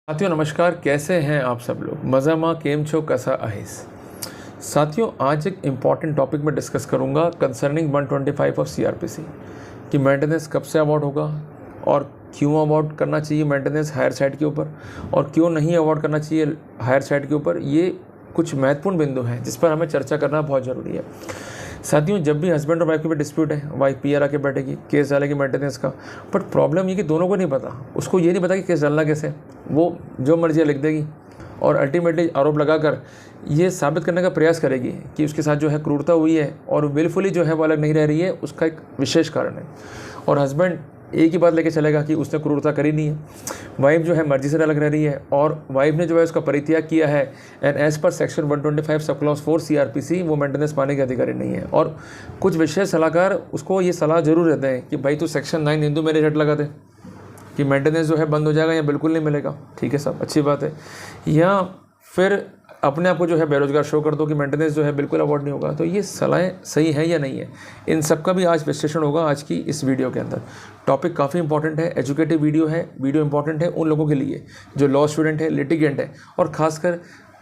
साथियों नमस्कार, कैसे हैं आप सब लोग। मज़ा माँ केम छो कसा आहिस। साथियों आज एक इम्पॉर्टेंट टॉपिक में डिस्कस करूंगा कंसर्निंग 125 ऑफ सीआरपीसी कि मेंटेनेंस कब से अवार्ड होगा और क्यों अवार्ड करना चाहिए मेंटेनेंस हायर साइड के ऊपर और क्यों नहीं अवार्ड करना चाहिए हायर साइड के ऊपर। ये कुछ महत्वपूर्ण बिंदु हैं जिस पर हमें चर्चा करना बहुत ज़रूरी है। साथियों जब भी हस्बैंड और वाइफ के बीच डिस्प्यूट है, वाइफ पीआर आके बैठेगी, केस डालेगी मेंटेनेंस का, बट प्रॉब्लम ये कि दोनों को नहीं पता, उसको ये नहीं पता कि केस डालना कैसे। वो जो मर्जी लिख देगी और अल्टीमेटली आरोप लगाकर ये साबित करने का प्रयास करेगी कि उसके साथ जो है क्रूरता हुई है और विलफुली जो है वो अलग नहीं रह रही है, उसका एक विशेष कारण है। और हस्बैंड एक ही बात लेके चलेगा कि उसने क्रूरता करी नहीं है। वाइफ जो है मर्जी से अलग रह रही है और वाइफ ने जो है उसका परित्याग किया है and as per section 125 sub clause 4 CrPC वो मेंटेनेंस पाने के अधिकारी नहीं है। और कुछ विशेष सलाहकार उसको ये सलाह जरूर देते हैं कि भाई तू सेक्शन 9 हिंदू मेरे झट लगा दे कि मेंटेनेंस जो है बंद हो जाएगा या बिल्कुल नहीं मिलेगा। ठीक है, सब अच्छी बात है। या फिर अपने आप को जो है बेरोजगार शो कर दो कि मेंटेनेंस जो है बिल्कुल अवॉर्ड नहीं होगा। तो ये सलाहें सही है या नहीं है, इन सब का भी आज विश्लेषण होगा आज की इस वीडियो के अंदर। टॉपिक काफ़ी इंपॉर्टेंट है, एजुकेटिव वीडियो है। वीडियो इंपॉर्टेंट है उन लोगों के लिए जो लॉ स्टूडेंट है, लिटिगेंट है और खासकर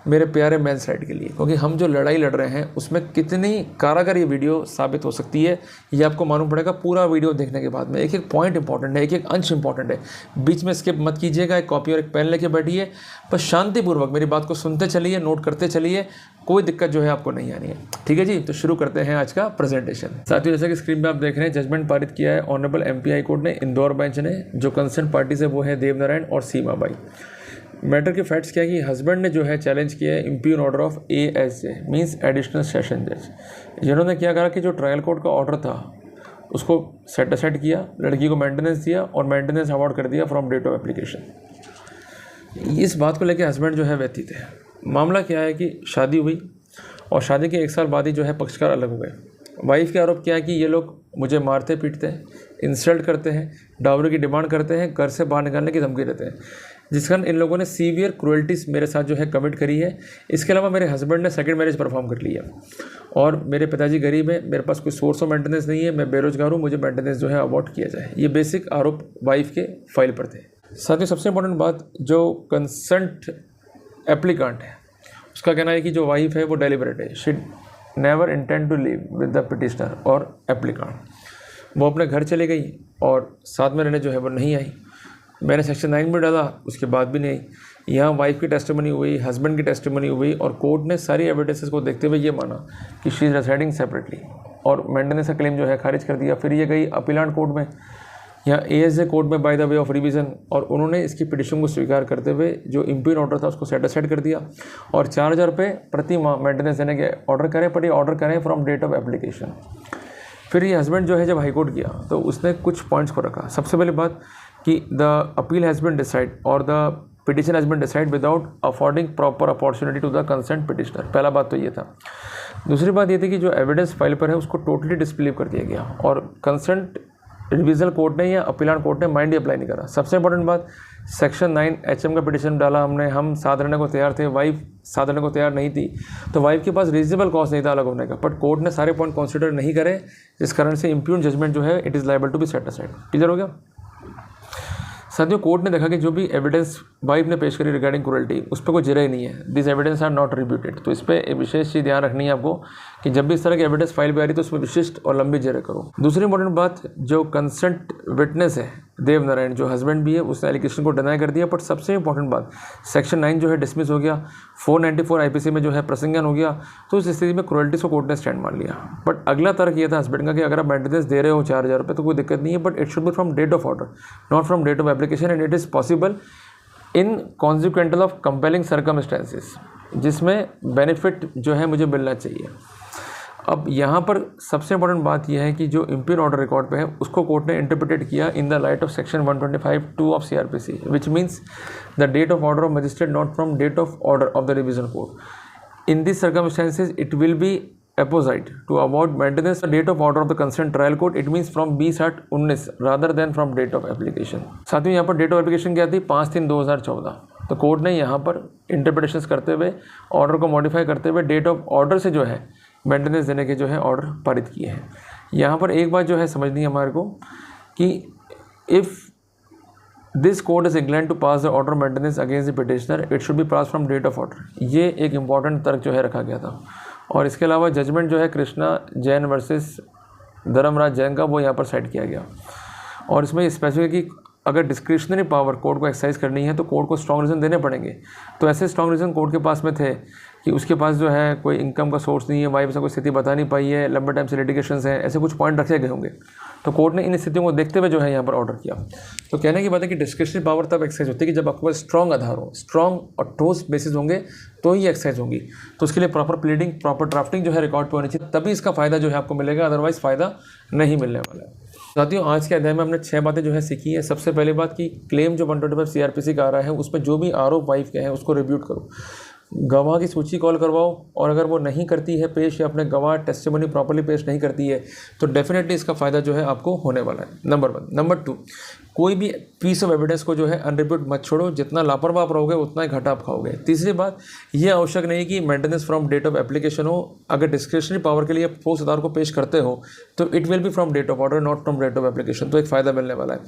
मेरे प्यारे मेन साइड के लिए, क्योंकि हम जो लड़ाई लड़ रहे हैं उसमें कितनी कारगर ये वीडियो साबित हो सकती है ये आपको मालूम पड़ेगा पूरा वीडियो देखने के बाद में। एक एक पॉइंट इंपॉर्टेंट है, एक एक अंश इंपॉर्टेंट है, बीच में स्किप मत कीजिएगा। एक कॉपी और एक पेन लेके बैठिए, बस शांतिपूर्वक मेरी बात को सुनते चलिए, नोट करते चलिए, कोई दिक्कत जो है आपको नहीं आनी है। ठीक है जी, तो शुरू करते हैं आज का प्रेजेंटेशन। साथियों जैसा कि स्क्रीन पर आप देख रहे हैं, जजमेंट पारित किया है ऑनरेबल एमपी हाई कोर्ट ने, इंदौर बेंच ने। जो कंसर्न पार्टीज है वो है देवनारायण और सीमा बाई। मैटर के फैक्ट्स क्या है कि हस्बैंड ने जो है चैलेंज किया है impugn order of ASJ means additional session जज, जिन्होंने क्या कहा कि जो ट्रायल कोर्ट का ऑर्डर था उसको सेट असाइड किया, लड़की को मेंटेनेंस दिया और मेंटेनेंस अवार्ड कर दिया फ्रॉम डेट ऑफ एप्लीकेशन। इस बात को लेकर हस्बैंड जो है व्यथित है। मामला क्या है कि शादी हुई और शादी के 1 साल बाद ही जो है पक्षकार अलग हो गए। वाइफ के आरोप क्या है कि ये लोग मुझे मारते पीटते हैं, इंसल्ट करते हैं, डाउरी की डिमांड करते हैं, घर से बाहर निकालने की धमकी देते हैं, जिस कारण इन लोगों ने सीवियर क्रुएल्टीज मेरे साथ जो है कमिट करी है। इसके अलावा मेरे हस्बैंड ने सेकंड मैरिज परफॉर्म कर लिया और मेरे पिताजी गरीब है, मेरे पास कोई सोर्स ऑफ मेंटेनेंस नहीं है, मैं बेरोजगार हूँ, मुझे मेंटेनेंस जो है अवॉर्ड किया जाए। ये बेसिक आरोप वाइफ के फाइल पर थे। साथ ही सबसे इंपॉर्टेंट बात, जो कंसेंट एप्लीकांट है उसका कहना है कि जो वाइफ है वो डेलिबरेट है, she never intend to live with the petitioner और एप्लीकांट। वो अपने घर चली गई और साथ में रहने जो है वो नहीं आई। मैंने सेक्शन 9 में डाला, उसके बाद भी नहीं आई। यहाँ वाइफ की टेस्टिमनी हुई, हस्बैंड की टेस्टिमनी हुई और कोर्ट ने सारी एविडेंसेस को देखते हुए ये माना कि शी इज़ रेसाइडिंग सेपरेटली और मेंटेनेंस का क्लेम जो है खारिज कर दिया। फिर ये गई अपीलांट कोर्ट में, यहाँ एएसजे कोर्ट में by the way of revision, और उन्होंने इसकी पिटिशन को स्वीकार करते हुए जो इम्प्यून ऑर्डर था उसको सेट असाइड कर दिया और 4,000 रुपये प्रति माह मेंटेनेंस देने के ऑर्डर करें, पर ये ऑर्डर करें फ्रॉम डेट ऑफ एप्लीकेशन। फिर ये हस्बैंड जो है जब हाईकोर्ट गया तो उसने कुछ पॉइंट्स को रखा। सबसे पहली बात कि the appeal has been decide और the petition has been decide without affording proper opportunity to the consent petitioner. पहला बात तो ये था। दूसरी बात ये थी कि जो एविडेंस फाइल पर है उसको टोटली डिसबिलीव कर दिया गया और कंसेंट रिविजनल कोर्ट ने या अपीलांट कोर्ट ने माइंड ही अप्लाई नहीं करा। सबसे इंपॉर्टेंट बात, सेक्शन 9 HM का पिटिशन डाला हमने, हम साथ रहने को तैयार थे, वाइफ साथ रहने को तैयार नहीं थी, तो वाइफ के पास रीजनेबल कॉज नहीं था अलग होने का, बट कोर्ट ने सारे पॉइंट कंसीडर नहीं करे, जिस कारण से इम्प्यून जजमेंट जो है it is liable to be set aside. Clear हो गया। साथियों कोर्ट ने देखा कि जो भी एविडेंस वाइफ ने पेश करी रिगार्डिंग क्रूरल्टी उस पर कोई जिरह ही नहीं है, दिस एविडेंस आर नॉट रिब्यूटेड। तो इस पर एक विशेष चीज़ ध्यान रखनी है आपको कि जब भी इस तरह की एविडेंस फाइल पे आ रही तो उसमें विशिष्ट और लंबी जिरह करो। दूसरी इंपॉर्टेंट बात, जो कंसेंट विटनेस है देवनारायण, जो हस्बैंड भी है, उसने एलिगेशन को डिनाई कर दिया। बट सबसे इंपॉर्टेंट बात, सेक्शन 9 जो है डिसमिस हो गया, 494 IPC में जो है प्रसंज्ञान हो गया, तो उस स्थिति में क्रूरल्टीज को कोर्ट ने स्टैंड मान लिया। बट अगला तर्क ये था हस्बैंड का कि अगर आप मेंटेनेंस दे रहे हो 4,000 रुपये तो कोई दिक्कत नहीं है, but it should be from date of order not from date of application and it is possible in consequential of compelling circumstances, जिसमें बेनिफिट जो है मुझे मिलना चाहिए। अब यहाँ पर सबसे इंपॉर्टेंट बात यह है कि जो इम्प्यून ऑर्डर रिकॉर्ड पे है उसको कोर्ट ने इंटरप्रेटेड किया in the light of section 125(2) of CRPC, which means the date of order of magistrate not from date of order of the revision court. In this circumstances it will be apposite to award maintenance the date of order of the concerned trial court, it means from 20/19 rather than from date of application। साथियों यहाँ पर date of application क्या थी, 5/3/2014। तो court ने यहाँ पर interpretations करते हुए ऑर्डर को मॉडिफाई करते हुए डेट ऑफ ऑर्डर से जो है मेंटेनेंस देने के जो है ऑर्डर पारित किए हैं। यहाँ पर एक बात जो है समझनी है हमारे को कि if this court is incline to pass the order maintenance against the petitioner, it should be pass from date of order. ये एक इंपॉर्टेंट तर्क जो है रखा गया था। और इसके अलावा जजमेंट जो है कृष्णा जैन वर्सेस धर्मराज जैन का, वो यहाँ पर साइड किया गया। और इसमें स्पेसिफिक कि अगर डिस्क्रिशनरी पावर कोर्ट को एक्सरसाइज करनी है तो कोर्ट को स्ट्रॉन्ग रीज़न देने पड़ेंगे। तो ऐसे स्ट्रॉन्ग रीज़न कोर्ट के पास में थे कि उसके पास जो है कोई इनकम का सोर्स नहीं है, वाइफ से कोई स्थिति बता नहीं पाई है, लंबे टाइम से लिटिगेशंस हैं, ऐसे कुछ पॉइंट रखे गए होंगे। तो कोर्ट ने इन स्थितियों को देखते हुए जो है यहाँ पर ऑर्डर किया। तो कहने की बात है कि डिस्क्रिशनरी पावर तब एक्सरसाइज होती है कि जब आपके पास स्ट्रॉन्ग आधार हो, स्ट्रॉन्ग और ठोस बेसिस होंगे तो ही एक्सरसाइज होगी। तो उसके लिए प्रॉपर प्लीडिंग, प्रॉपर ड्राफ्टिंग जो है रिकॉर्ड पर होनी चाहिए, तभी इसका फ़ायदा जो है आपको मिलेगा, अदरवाइज़ फ़ायदा नहीं मिलने वाला है। साथियों, आज के अध्याय में हमने 6 बातें जो है सीखी है। सबसे पहली बात कि क्लेम जो 125 सीआरपीसी का आ रहा है उसमें जो भी आरोप वाइफ के हैं उसको रिब्यूट करो, गवाह की सूची कॉल करवाओ, और अगर वो नहीं करती है पेश या अपने गवाह टेस्टिमनी प्रॉपर्ली पेश नहीं करती है तो डेफिनेटली इसका फ़ायदा जो है आपको होने वाला है। नंबर 1। नंबर 2, कोई भी पीस ऑफ एविडेंस को जो है अनरिब्यूट मत छोड़ो, जितना लापरवाह आप रहोगे उतना ही घाटा आप खाओगे। तीसरी बात, ये आवश्यक नहीं कि maintenance from date of application हो। अगर डिस्क्रिशनरी पावर के लिए ठोस आधार को पेश करते हो तो it will be from date of order, not from date of application, तो एक फ़ायदा मिलने वाला है।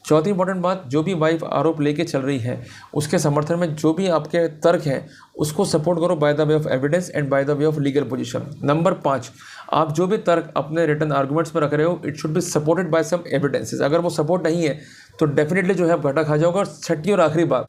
चौथी इंपॉर्टेंट बात, जो भी वाइफ आरोप लेके चल रही है उसके समर्थन में जो भी आपके तर्क हैं उसको सपोर्ट करो by the way of evidence and by the way of legal position. Number 5, आप जो भी तर्क अपने रिटन आर्गूमेंट्स में रख रहे हो, it should be supported by some evidences. अगर वो सपोर्ट नहीं है तो डेफिनेटली जो है आप घाटा खा जाओगे। और छठी और आखिरी बात,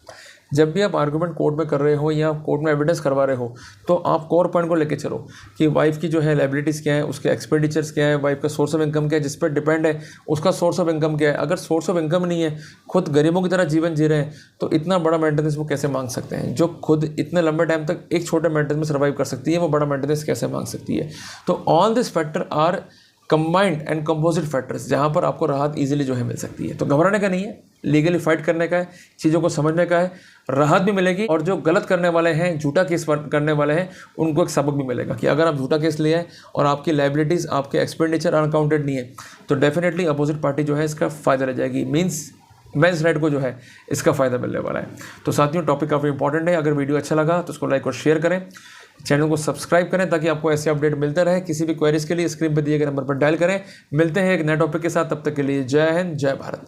जब भी आप आर्गूमेंट कोर्ट में कर रहे हो या कोर्ट में एविडेंस करवा रहे हो तो आप कोर पॉइंट को लेके चलो कि वाइफ की जो है लायबिलिटीज़ क्या है, उसके एक्सपेंडिचर्स क्या है, वाइफ का सोर्स ऑफ इनकम क्या है, जिस पर डिपेंड है उसका सोर्स ऑफ इनकम क्या है। अगर सोर्स ऑफ इनकम नहीं है, खुद गरीबों की तरह जीवन जी रहे हैं, तो इतना बड़ा मेंटेनेंस वो कैसे मांग सकते हैं? जो खुद इतने लंबे टाइम तक एक छोटे मेंटेनेंस में सर्वाइव कर सकती है, वो बड़ा मेंटेनेंस कैसे मांग सकती है? तो all this factor are combined and composite factors, जहाँ पर आपको राहत इजीली जो है मिल सकती है। तो घबराने का नहीं है, लीगली फाइट करने का है, चीज़ों को समझने का है, राहत भी मिलेगी। और जो गलत करने वाले हैं, झूठा केस करने वाले हैं, उनको एक सबक भी मिलेगा कि अगर आप झूठा केस लिए हैं और आपकी लायबिलिटीज़, आपके एक्सपेंडिचर अनकाउंटेड नहीं है तो डेफिनेटली अपोजिट पार्टी जो है इसका फ़ायदा ले जाएगी। मीन्स मेंस राइट को जो है इसका फ़ायदा मिलने वाला है। तो साथियों, टॉपिक काफ़ी इंपॉर्टेंट है। अगर वीडियो अच्छा लगा तो उसको लाइक और शेयर करें, चैनल को सब्सक्राइब करें ताकि आपको ऐसे अपडेट मिलते रहे। किसी भी क्वेरीज के लिए स्क्रीन पर दिए गए नंबर पर डायल करें। मिलते हैं एक नए टॉपिक के साथ, तब तक के लिए जय हिंद, जय भारत।